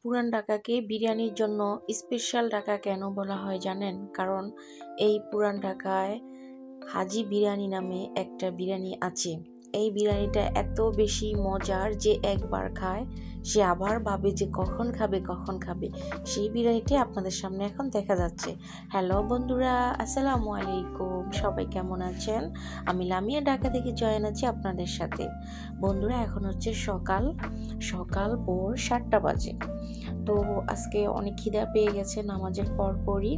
পুরান ঢাকাকে বিরিয়ানির জন্য স্পেশাল ঢাকা কেন বলা হয় জানেন? কারণ এই পুরান ঢাকায় হাজি বিরিয়ানি নামে একটা বিরিয়ানি আছে। এই বিরিয়ানিটা এত বেশি মজার যে একবার খায় সে আবার ভাবে যে কখন খাবে কখন খাবে। সেই বিরিয়ানিটি আপনাদের সামনে এখন দেখা যাচ্ছে। হ্যালো বন্ধুরা, আসসালামু আলাইকুম। সবাই কেমন আছেন? আমি লামিয়া ঢাকা থেকে জয়েন আছি আপনাদের সাথে। বন্ধুরা, এখন হচ্ছে সকাল ভোর 7টা বাজে। তো আজকে অনেক খিদা পেয়ে গেছে নামাজের পরপরই।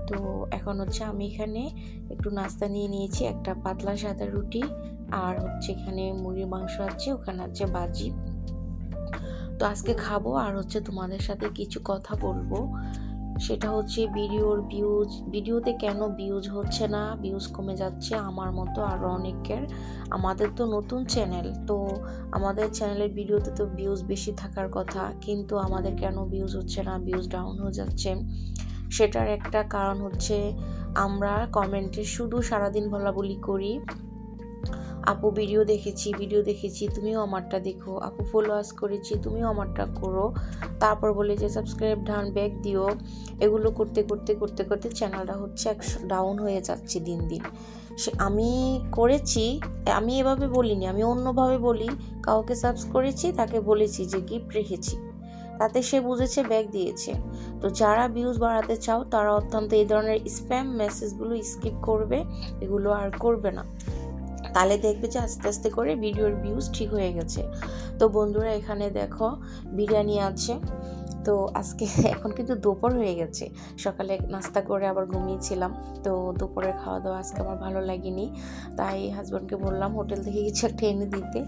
তো এখন হচ্ছে আমি এখানে একটু নাস্তা নিয়ে নিয়েছি, একটা পাতলা সাদা রুটি, আর হচ্ছে এখানে মুরগির মাংস আছে, ওখানে আছে ভাজি। তো আজকে খাবো আর হচ্ছে তোমাদের সাথে কিছু কথা বলবো। সেটা হচ্ছে ভিডিওতে কেন ভিউজ হচ্ছে না, ভিউজ কমে যাচ্ছে আমার মতো আরো অনেকের। আমাদের তো নতুন চ্যানেল, তো আমাদের চ্যানেলের ভিডিওতে তো ভিউজ বেশি থাকার কথা, কিন্তু আমাদের কেন ভিউজ হচ্ছে না, ভিউজ ডাউন হয়ে যাচ্ছে। সেটার একটা কারণ হচ্ছে আমরা কমেন্টে শুধু সারাদিন বলাবলি করি, আপু ভিডিও দেখেছি তুমিও আমারটা দেখো, আপু ফলোয়ার্স করেছি তুমিও আমারটা করো, তারপর বলে যে সাবস্ক্রাইব ডান ব্যাক দিও। এগুলো করতে করতে করতে করতে চ্যানেলটা হচ্ছে ডাউন হয়ে যাচ্ছে দিন দিন। আমি করেছি, আমি এভাবে বলিনি, আমি অন্যভাবে বলি। কাউকে সাবস্ক্রাইব করেছি, তাকে বলেছি যে গিফট রেখেছি, তাতে সে বুঝেছে, ব্যাগ দিয়েছে। তো যারা ভিউজ বাড়াতে চাও তারা অত্যন্ত এই ধরনের স্প্যাম মেসেজগুলো স্কিপ করবে, এগুলো আর করবে না। তাহলে দেখবে যে আস্তে আস্তে করে ভিডিওর ভিউজ ঠিক হয়ে গেছে। তো বন্ধুরা, এখানে দেখো বিরিয়ানি আছে। তো আজকে এখন কিন্তু দুপুর হয়ে গেছে, সকালে নাস্তা করে আবার ঘুমিয়েছিলাম। তো দুপুরের খাওয়া দাওয়া আজকে আমার ভালো লাগেনি, তাই হাজব্যান্ডকে বললাম হোটেল থেকে কিছু একটা এনে দিতে।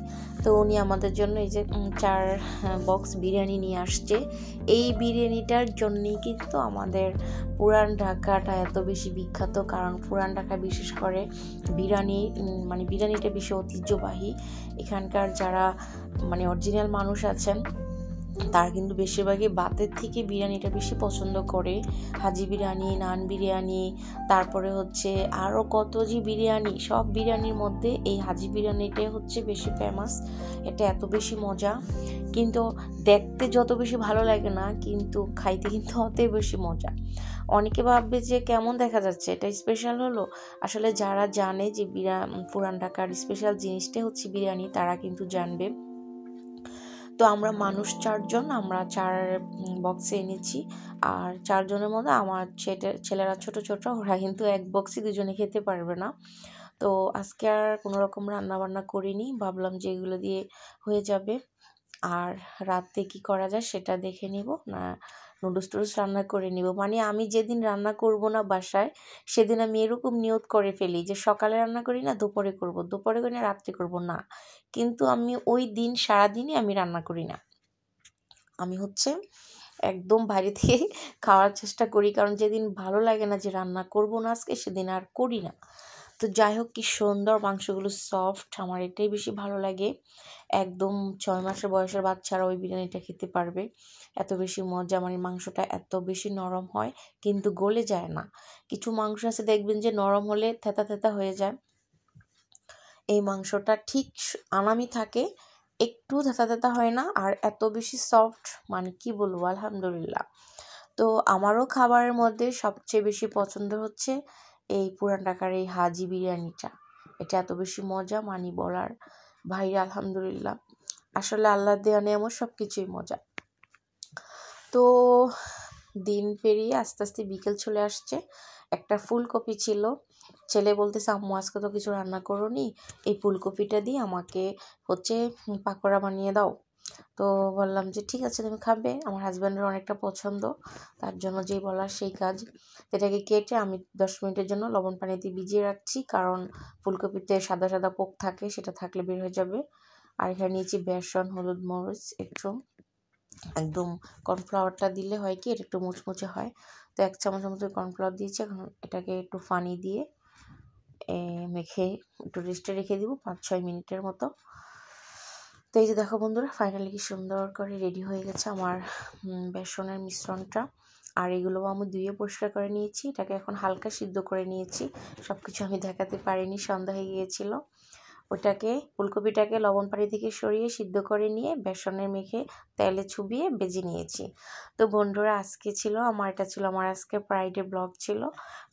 তো উনি আমাদের জন্য এই যে 4 বক্স বিরিয়ানি নিয়ে আসছে। এই বিরিয়ানিটার জন্যই কিন্তু আমাদের পুরান ঢাকাটা এত বেশি বিখ্যাত, কারণ পুরান ঢাকা বিশেষ করে বিরিয়ানিটা বেশি ঐতিহ্যবাহী। এখানকার যারা অরিজিনাল মানুষ আছেন তারা কিন্তু বেশিরভাগই ভাতের থেকে বিরিয়ানিটা বেশি পছন্দ করে। হাজি বিরিয়ানি, নান বিরিয়ানি, তারপরে হচ্ছে আরও কত যে বিরিয়ানি, সব বিরিয়ানির মধ্যে এই হাজি বিরিয়ানিটাই হচ্ছে বেশি ফেমাস। এটা এত বেশি মজা, কিন্তু দেখতে যত বেশি ভালো লাগে না, কিন্তু খাইতে কিন্তু অতই বেশি মজা। অনেকে ভাববে যে কেমন দেখা যাচ্ছে, এটা স্পেশাল হলো। আসলে যারা জানে যে পুরান ঢাকার স্পেশাল জিনিসটাই হচ্ছে বিরিয়ানি, তারা কিন্তু জানবে। তো আমরা মানুষ 4 জন, আমরা 4 বক্সে এনেছি। আর 4 জনের মধ্যে আমার ছেলেরা ছোট ছোট, ওরা কিন্তু এক বক্সে দুজনে খেতে পারবে না। তো আজকে আর কোনো রকম রান্না বান্না করিনি, ভাবলাম যে এগুলো দিয়ে হয়ে যাবে। আর রাতে কি করা যায় সেটা দেখে নিব, না নুডলস রান্না করে নিব। আমি যেদিন রান্না করব না বাসায়, সেদিন আমি এরকম নিয়ত করে ফেলি যে সকালে রান্না করি না, দুপুরে করব, দুপুরে করি না, রাত্রে করব না। কিন্তু আমি ওই দিন সারাদিনই আমি রান্না করি না, আমি হচ্ছে একদম বাইরে থেকে খাওয়ার চেষ্টা করি, কারণ যেদিন ভালো লাগে না যে রান্না করব না আজকে, সেদিন আর করি না। তো যাই হোক, কি সুন্দর মাংসগুলো সফট, আমার এটাই বেশি ভালো লাগে। একদম 6 মাসের বয়সের বাচ্চারা ওই বিরিয়ানিটা খেতে পারবে, এত বেশি মজা। মাংসটা এত বেশি নরম হয়, কিন্তু গলে যায় না। কিছু মাংস আছে দেখবেন যে নরম হলে থেতা থেতা হয়ে যায়, এই মাংসটা ঠিক আনামি থাকে, একটু থেতা থেতা হয় না, আর এত বেশি সফট, কি বলবো, আলহামদুলিল্লাহ। তো আমারও খাবারের মধ্যে সবচেয়ে বেশি পছন্দ হচ্ছে এই পুরান ঢাকার এই হাজি বিরিয়ানিটা। এটা এত বেশি মজা, বলার ভাই, আলহামদুলিল্লাহ। আসলে আল্লাহ দেয়া নেয়ামত সব কিছুই মজা। তো দিন পেরিয়ে আস্তে আস্তে বিকেল চলে আসছে। একটা ফুলকপি ছিল, ছেলে বলতেছে আম্মু আজকে তো কিছু রান্না করোনি, এই ফুলকপিটা দিয়ে আমাকে হচ্ছে পাকোড়া বানিয়ে দাও। তো বললাম যে ঠিক আছে, তুমি খাবে, আমার হাজব্যান্ডের অনেকটা পছন্দ, তার জন্য যেই বলা সেই কাজ। এটাকে কেটে আমি 10 মিনিটের জন্য লবণ পানিতে ভিজিয়ে রাখছি, কারণ ফুলকপিতে সাদা সাদা পোক থাকে, সেটা থাকলে বের হয়ে যাবে। আর এখানে নিয়েছি বেসন, হলুদ, মরিচ, একটু একদম কর্নফ্লাওয়ারটা দিলে হয় কি এটা একটু মুচমুচে হয়। তো 1 চামচের মতো কর্নফ্লাওয়ার দিয়েছি। এখন এটাকে একটু পানি দিয়ে মেখে একটু রেস্টে রেখে দিব 5-6 মিনিটের মতো। তো এই যে দেখো বন্ধুরা, ফাইনালি কি সুন্দর করে রেডি হয়ে গেছে আমার বেসনের মিশ্রণটা। আর এগুলো আমি ধুয়ে পরিষ্কার করে নিয়েছি, এটাকে এখন হালকা সিদ্ধ করে নিয়েছি। সব কিছু আমি দেখাতে পারিনি, সন্ধ্যা হয়ে গিয়েছিল। ওটাকে ফুলকপিটাকে লবণ পানি থেকে সরিয়ে সিদ্ধ করে নিয়ে বেসনে মেখে তেলে চুবিয়ে ভেজে নিয়েছি। তো বন্ধুরা, এটা ছিল আমার আজকে ফ্রাইডে ব্লগ ছিল।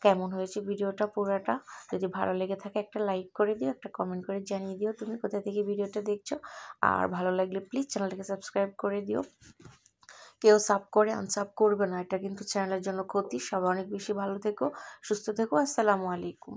কেমন হয়েছে ভিডিওটা পুরোটা? যদি ভালো লেগে থাকে একটা লাইক করে দিও, একটা কমেন্ট করে জানিয়ে দিও তুমি কোথা থেকে ভিডিওটা দেখছো। আর ভালো লাগলে প্লিজ চ্যানেলটাকে সাবস্ক্রাইব করে দিও। কেউ সাব করে আনসাব করবে না, এটা কিন্তু চ্যানেলের জন্য ক্ষতি। সবাই অনেক বেশি ভালো থেকো, সুস্থ থেকো। আসসালামু আলাইকুম।